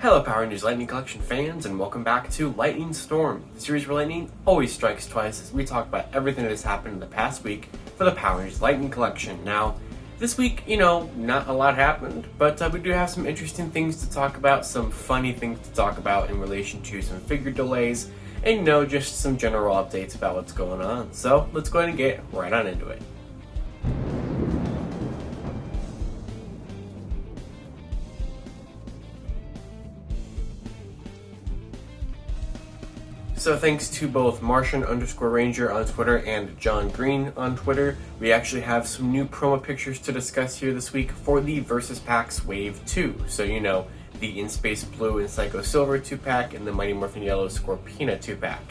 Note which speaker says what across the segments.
Speaker 1: Hello Power Rangers Lightning Collection fans, and welcome back to Lightning Storm, the series where lightning always strikes twice as we talk about everything that has happened in the past week for the Power Rangers Lightning Collection. Now, this week, not a lot happened, but we do have some interesting things to talk about, some funny things to talk about in relation to some figure delays, and just some general updates about what's going on. So, let's go ahead and get right on into it. So thanks to both Martian_Ranger on Twitter and John Green on Twitter, we actually have some new promo pictures to discuss here this week for the Versus Packs Wave 2. So the In Space Blue and Psycho Silver 2-pack and the Mighty Morphin Yellow Scorpina 2-pack.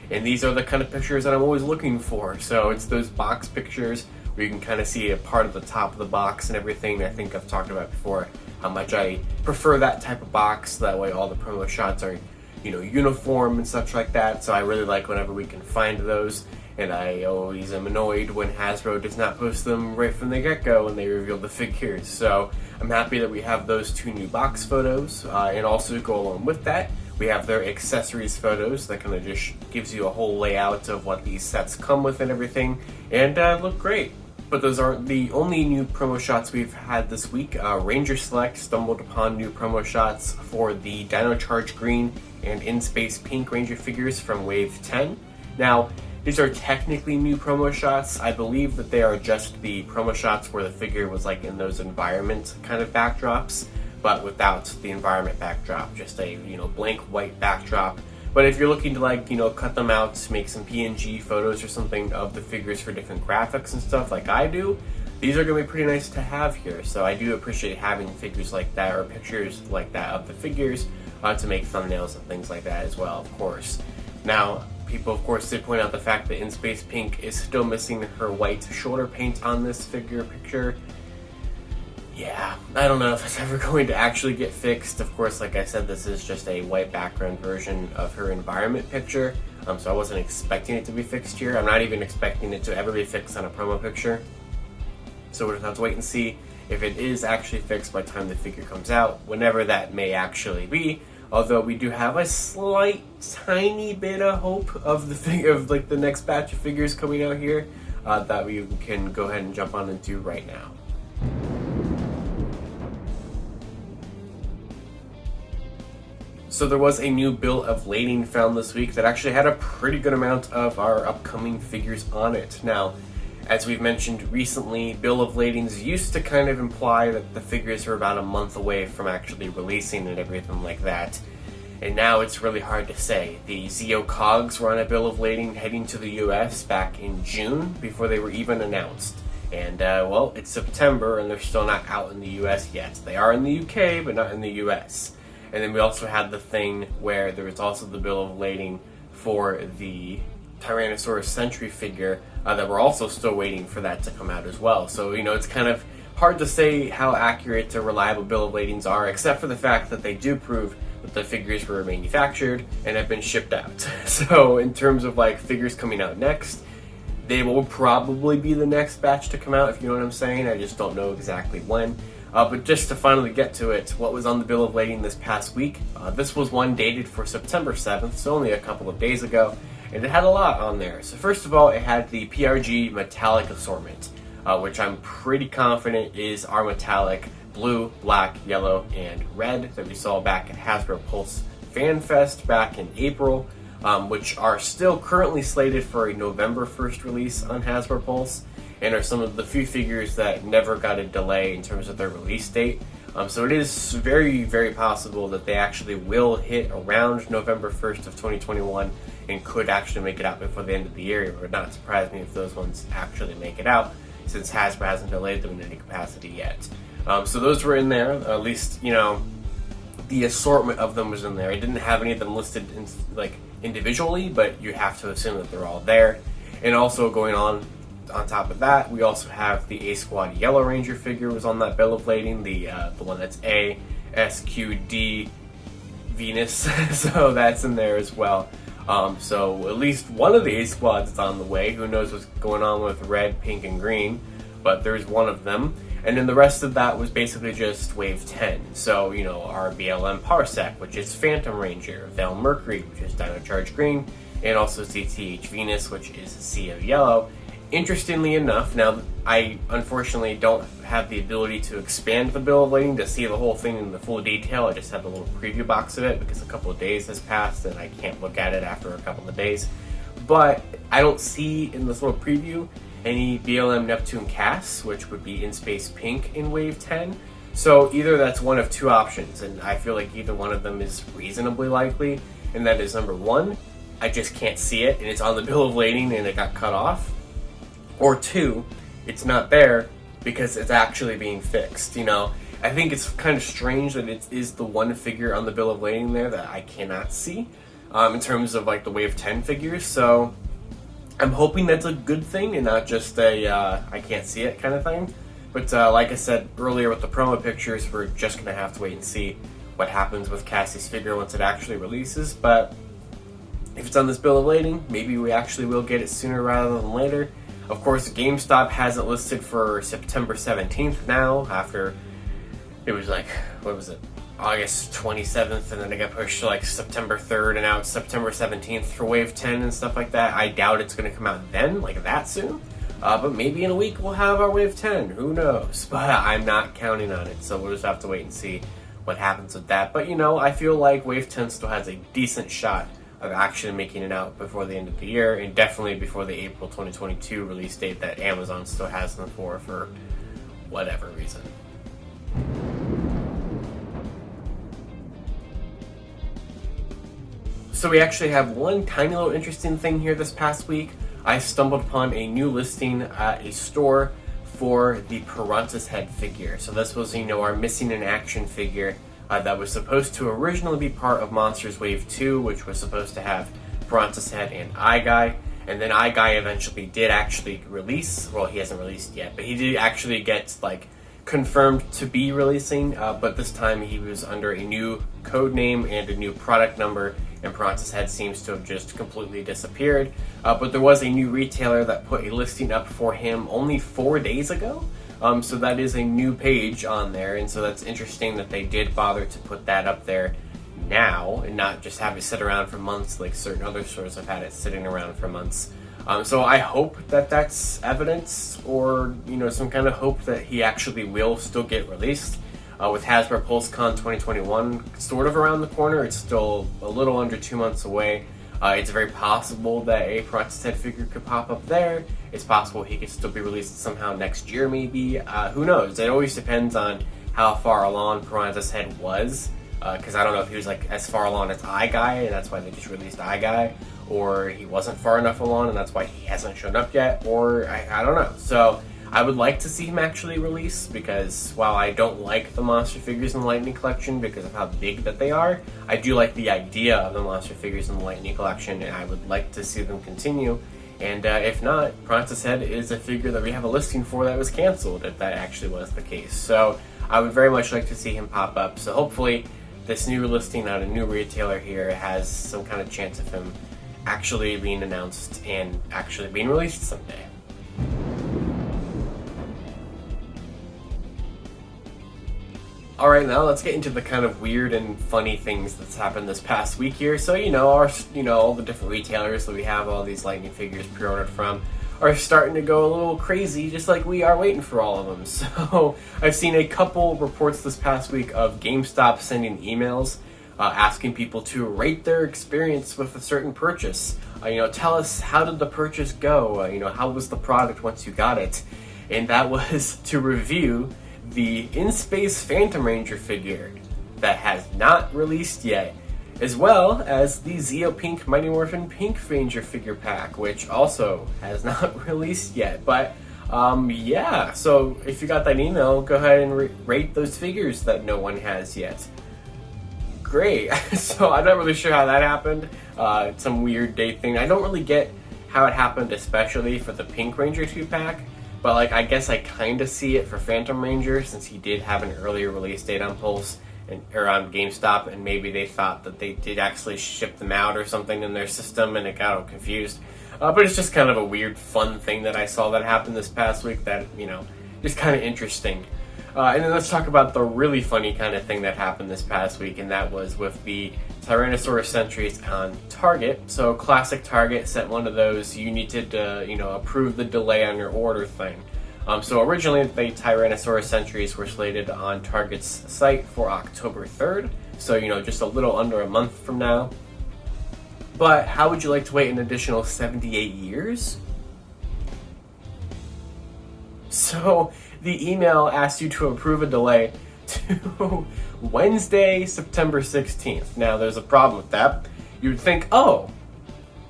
Speaker 1: And these are the kind of pictures that I'm always looking for. So it's those box pictures where you can kind of see a part of the top of the box and everything. I think I've talked about before how much I prefer that type of box. That way all the promo shots are uniform and such like that, so I really like whenever we can find those, and I always am annoyed when Hasbro does not post them right from the get-go when they reveal the figures. So I'm happy that we have those two new box photos, and also to go along with that, we have their accessories photos that kind of just gives you a whole layout of what these sets come with and everything, and look great. But those aren't the only new promo shots we've had this week. Ranger Select stumbled upon new promo shots for the Dino Charge Green and In Space Pink Ranger figures from Wave 10. Now, these are technically new promo shots. I believe that they are just the promo shots where the figure was like in those environment kind of backdrops, but without the environment backdrop, just a blank white backdrop. But if you're looking to cut them out to make some PNG photos or something of the figures for different graphics and stuff like I do, these are going to be pretty nice to have here. So I do appreciate having figures like that or pictures like that of the figures to make thumbnails and things like that as well, of course. Now, people of course did point out the fact that In Space Pink is still missing her white shoulder paint on this figure picture. Yeah, I don't know if it's ever going to actually get fixed. Of course, like I said, this is just a white background version of her environment picture, so I wasn't expecting it to be fixed here. I'm not even expecting it to ever be fixed on a promo picture. So we'll just have to wait and see if it is actually fixed by the time the figure comes out, whenever that may actually be. Although we do have a slight, tiny bit of hope of the next batch of figures coming out here that we can go ahead and jump on into right now. So there was a new bill of lading found this week that actually had a pretty good amount of our upcoming figures on it. Now, as we've mentioned recently, bill of ladings used to kind of imply that the figures were about a month away from actually releasing and everything like that. And now it's really hard to say. The Zeo Cogs were on a bill of lading heading to the US back in June before they were even announced. And it's September and they're still not out in the US yet. They are in the UK, but not in the US. And then we also had the thing where there was also the bill of lading for the Tyrannosaurus Sentry figure that we're also still waiting for that to come out as well. So, it's kind of hard to say how accurate or reliable bill of ladings are, except for the fact that they do prove that the figures were manufactured and have been shipped out. So in terms of figures coming out next, they will probably be the next batch to come out, if you know what I'm saying. I just don't know exactly when. But just to finally get to it, what was on the bill of lading this past week? This was one dated for September 7th, so only a couple of days ago, and it had a lot on there. So first of all, it had the PRG metallic assortment, which I'm pretty confident is our metallic blue, black, yellow, and red that we saw back at Hasbro Pulse Fan Fest back in April, which are still currently slated for a November 1st release on Hasbro Pulse, and are some of the few figures that never got a delay in terms of their release date. So it is very, very possible that they actually will hit around November 1st of 2021 and could actually make it out before the end of the year. It would not surprise me if those ones actually make it out, since Hasbro hasn't delayed them in any capacity yet. So those were in there, at least, the assortment of them was in there. I didn't have any of them listed individually, but you have to assume that they're all there. And also going on top of that, we also have the A Squad Yellow Ranger figure was on that bill of lading, the one that's ASQD Venus, so that's in there as well. So at least one of the A Squads is on the way. Who knows what's going on with red, pink, and green, but there's one of them. And then the rest of that was basically just Wave 10. So, our BLM Parsec, which is Phantom Ranger, Veil Mercury, which is Dino Charge Green, and also ZTH Venus, which is Sea of Yellow. Interestingly enough, now I unfortunately don't have the ability to expand the bill of lading to see the whole thing in the full detail. I just have a little preview box of it because a couple of days has passed and I can't look at it after a couple of days. But I don't see in this little preview any BLM Neptune casts, which would be In Space Pink in Wave 10. So either that's one of two options, and I feel like either one of them is reasonably likely, and that is number one, I just can't see it and it's on the bill of lading and it got cut off. Or two, it's not there because it's actually being fixed. I think it's kind of strange that it is the one figure on the bill of lading there that I cannot see in terms of like the Wave 10 figures. So I'm hoping that's a good thing and not just a I can't see it kind of thing. But like I said earlier with the promo pictures, we're just going to have to wait and see what happens with Cassie's figure once it actually releases. But if it's on this bill of lading, maybe we actually will get it sooner rather than later. Of course, GameStop has it listed for September 17th now, after it was August 27th, and then it got pushed to September 3rd, and now it's September 17th for Wave 10 and stuff like that. I doubt it's going to come out then, like that soon. But maybe in a week we'll have our Wave 10, who knows? But I'm not counting on it, so we'll just have to wait and see what happens with that. But I feel like Wave 10 still has a decent shot of actually making it out before the end of the year, and definitely before the April 2022 release date that Amazon still has them for whatever reason. So we actually have one tiny little interesting thing here this past week. I stumbled upon a new listing at a store for the Piranha's Head figure. So this was, our missing in action figure that was supposed to originally be part of Monsters Wave 2, which was supposed to have Piranha's Head and Eye Guy. And then Eye Guy eventually did actually release. Well, he hasn't released yet, but he did actually get confirmed to be releasing. But this time he was under a new code name and a new product number, and Piranha's Head seems to have just completely disappeared. But there was a new retailer that put a listing up for him only 4 days ago. So that is a new page on there, and so that's interesting that they did bother to put that up there now and not just have it sit around for months like certain other stores have had it sitting around for months. So I hope that that's evidence or some kind of hope that he actually will still get released. With Hasbro PulseCon 2021 sort of around the corner, it's still a little under 2 months away. It's very possible that a Piranha's Head figure could pop up there. It's possible he could still be released somehow next year, maybe. Who knows? It always depends on how far along Piranha's Head was. Because I don't know if he was as far along as Eye Guy, and that's why they just released Eye Guy, or he wasn't far enough along, and that's why he hasn't shown up yet, or I don't know. So I would like to see him actually release, because while I don't like the monster figures in the Lightning Collection because of how big that they are, I do like the idea of the monster figures in the Lightning Collection, and I would like to see them continue. And if not, Piranha's Head is a figure that we have a listing for that was canceled, if that actually was the case. So I would very much like to see him pop up. So hopefully this new listing on a new retailer here has some kind of chance of him actually being announced and actually being released someday. Alright, now let's get into the kind of weird and funny things that's happened this past week here. So, all the different retailers that we have all these Lightning figures pre-ordered from are starting to go a little crazy, just like we are waiting for all of them. So, I've seen a couple reports this past week of GameStop sending emails asking people to rate their experience with a certain purchase. Tell us, how did the purchase go? How was the product once you got it? And that was to review the In Space Phantom Ranger figure that has not released yet, as well as the Zeo Pink Mighty Morphin Pink Ranger figure pack, which also has not released yet. But yeah, so if you got that email, go ahead and rate those figures that no one has yet. Great. So I'm not really sure how that happened. It's some weird date thing. I don't really get how it happened, especially for the Pink Ranger 2-pack. But I guess I kind of see it for Phantom Ranger, since he did have an earlier release date on Pulse or on GameStop, and maybe they thought that they did actually ship them out or something in their system, and it got all confused. But it's just kind of a weird, fun thing that I saw that happened this past week that just kind of interesting. And then let's talk about the really funny kind of thing that happened this past week, and that was with the Tyrannosaurus sentries on Target. So classic Target sent one of those you need to approve the delay on your order thing. So originally the Tyrannosaurus sentries were slated on Target's site for October 3rd, so just a little under a month from now. But how would you like to wait an additional 78 years? So the email asks you to approve a delay to Wednesday, September 16th. Now, there's a problem with that. You'd think, oh,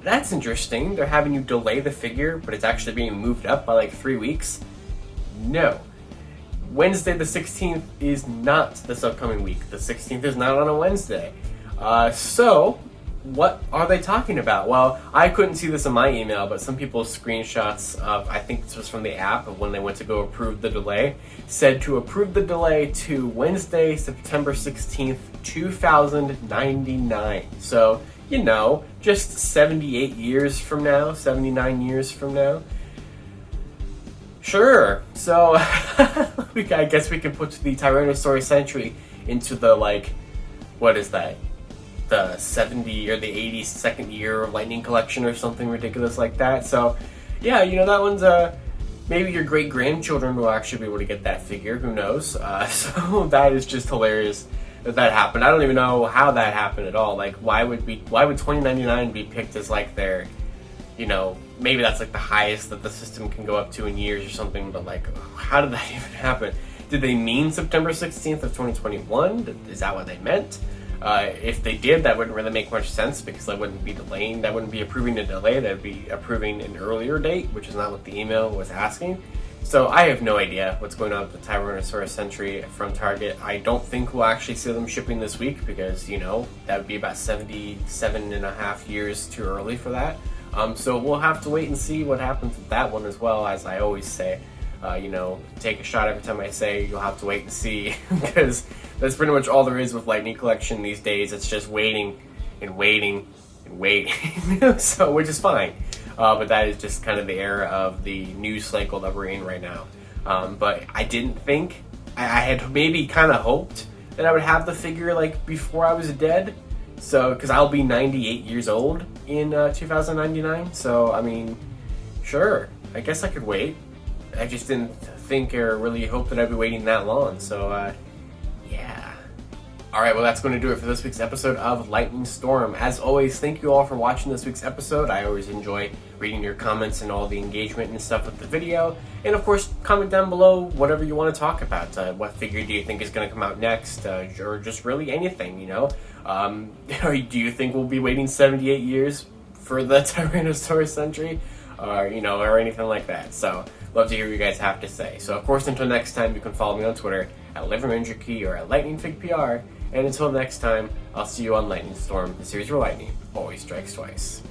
Speaker 1: that's interesting. They're having you delay the figure, but it's actually being moved up by like 3 weeks. No. Wednesday the 16th is not this upcoming week. The 16th is not on a Wednesday. So what are they talking about? Well, I couldn't see this in my email, but some people's screenshots of, I think this was from the app, of when they went to go approve the delay, said to approve the delay to Wednesday, September 16th, 2099. So, just 78 years from now, 79 years from now. Sure. So, I guess we can put the Tyrannosaurus sentry into the, what is that? The 70 or the 82nd year Lightning collection or something ridiculous like that. So, yeah, that one's maybe your great grandchildren will actually be able to get that figure. Who knows? So that is just hilarious that happened. I don't even know how that happened at all. Like, why would 2099 be picked as like their, maybe that's like the highest that the system can go up to in years or something. But like, how did that even happen? Did they mean September 16th of 2021? Is that what they meant? If they did, that wouldn't really make much sense because that wouldn't be delaying. That wouldn't be approving a delay. That would be approving an earlier date, which is not what the email was asking. So I have no idea what's going on with the Tyrannosaurus sentry from Target. I don't think we'll actually see them shipping this week because, that would be about 77 and a half years too early for that. So we'll have to wait and see what happens with that one as well, as I always say. Take a shot every time I say you'll have to wait and see because that's pretty much all there is with Lightning Collection these days. It's just waiting and waiting and waiting. So, which is fine. But that is just kind of the era of the news cycle that we're in right now. But I didn't think, I had maybe kind of hoped that I would have the figure before I was dead. So, because I'll be 98 years old in 2099. So, I mean, sure, I guess I could wait. I just didn't think or really hope that I'd be waiting that long. So, yeah. Alright, well that's going to do it for this week's episode of Lightning Storm. As always, thank you all for watching this week's episode. I always enjoy reading your comments and all the engagement and stuff with the video. And of course, comment down below whatever you want to talk about. What figure do you think is going to come out next? Or just really anything, Or do you think we'll be waiting 78 years for the Tyrannosaurus sentry? Or anything like that. So, love to hear what you guys have to say. So, of course, until next time, you can follow me on Twitter at LiverMangerKey or at LightningFigPR. And until next time, I'll see you on Lightning Storm, the series where lightning always strikes twice.